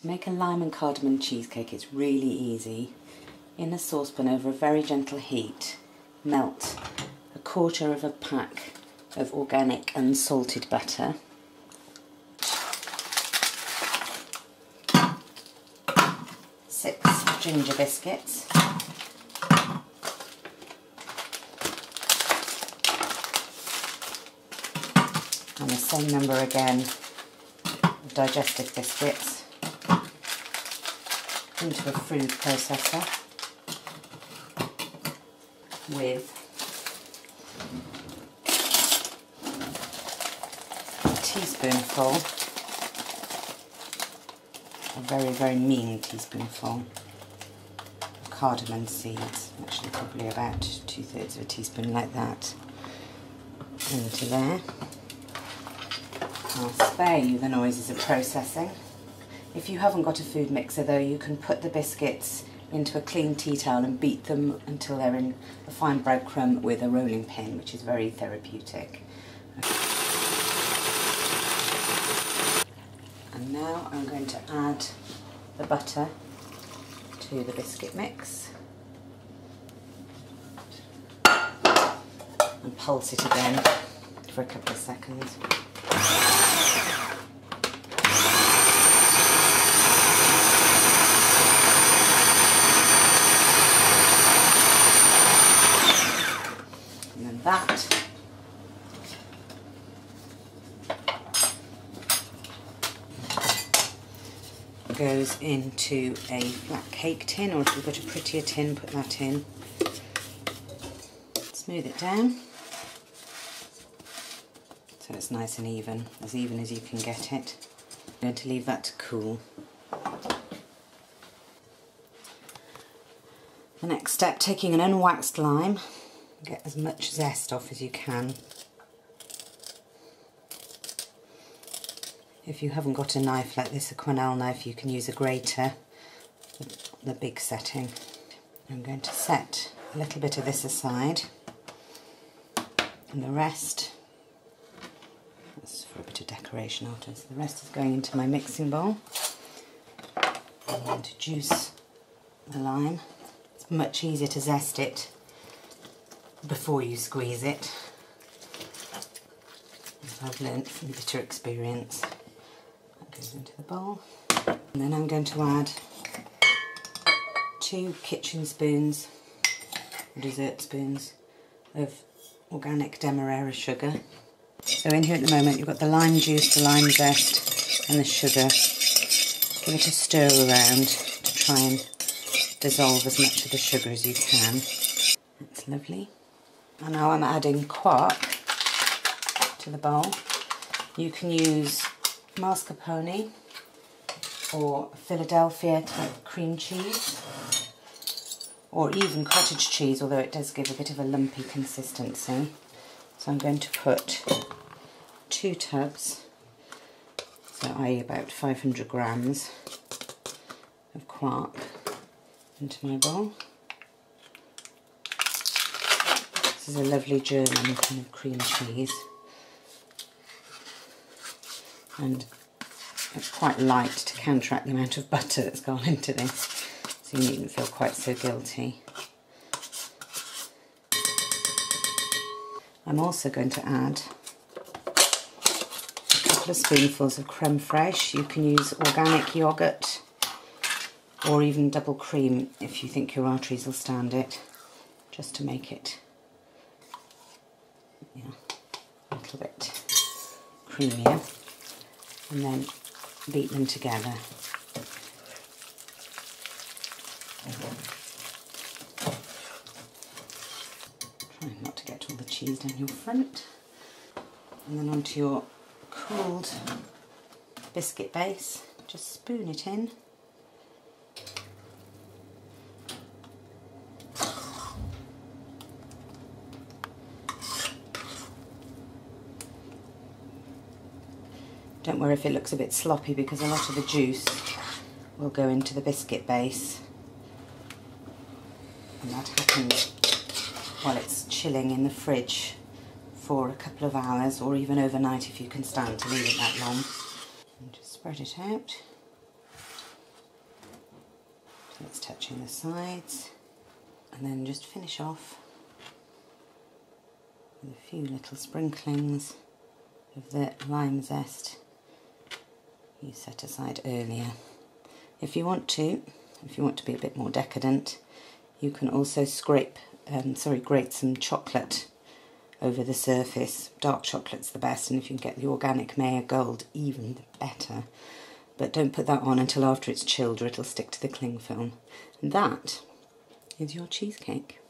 To make a lime and cardamom cheesecake, it's really easy. In a saucepan over a very gentle heat, melt a quarter of a pack of organic unsalted butter. Six ginger biscuits. And the same number again of digestive biscuits into a food processor with a teaspoonful, a very, very mean teaspoonful of cardamom seeds, actually probably about 2/3 of a teaspoon like that, into there. I'll spare you the noises of processing. If you haven't got a food mixer though, you can put the biscuits into a clean tea towel and beat them until they're in a fine breadcrumb with a rolling pin, which is very therapeutic. And now I'm going to add the butter to the biscuit mix and pulse it again for a couple of seconds. That goes into a flat cake tin, or if you've got a prettier tin, put that in. Smooth it down so it's nice and even as you can get it. I'm going to leave that to cool. The next step, taking an unwaxed lime. Get as much zest off as you can. If you haven't got a knife like this, a Cornell knife, you can use a grater, the big setting. I'm going to set a little bit of this aside, and the rest, that's for a bit of decoration afterwards, the rest is going into my mixing bowl. I'm going to juice the lime. It's much easier to zest it before you squeeze it, as I've learnt from bitter experience. That goes into the bowl. And then I'm going to add 2 kitchen spoons, dessert spoons, of organic demerara sugar. So in here at the moment you've got the lime juice, the lime zest and the sugar. Give it a stir around to try and dissolve as much of the sugar as you can. That's lovely. And now I'm adding quark to the bowl. You can use mascarpone or Philadelphia type cream cheese, or even cottage cheese, although it does give a bit of a lumpy consistency. So I'm going to put 2 tubs, so i.e. about 500 grams of quark into my bowl. This is a lovely German kind of cream cheese, and it's quite light to counteract the amount of butter that's gone into this, so you needn't feel quite so guilty. I'm also going to add a couple of spoonfuls of creme fraiche. You can use organic yoghurt or even double cream if you think your arteries will stand it, just to make it a little bit creamier, and then beat them together. Try not to get all the cheese down your front. And then onto your cooled biscuit base, just spoon it in. Don't worry if it looks a bit sloppy, because a lot of the juice will go into the biscuit base, and that happens while it's chilling in the fridge for a couple of hours, or even overnight if you can stand to leave it that long. And just spread it out. It's touching the sides, and then just finish off with a few little sprinklings of the lime zest you set aside earlier. If you want to be a bit more decadent, you can also grate some chocolate over the surface. Dark chocolate's the best, and if you can get the organic Mayer Gold, even better. But don't put that on until after it's chilled, or it'll stick to the cling film. And that is your cheesecake.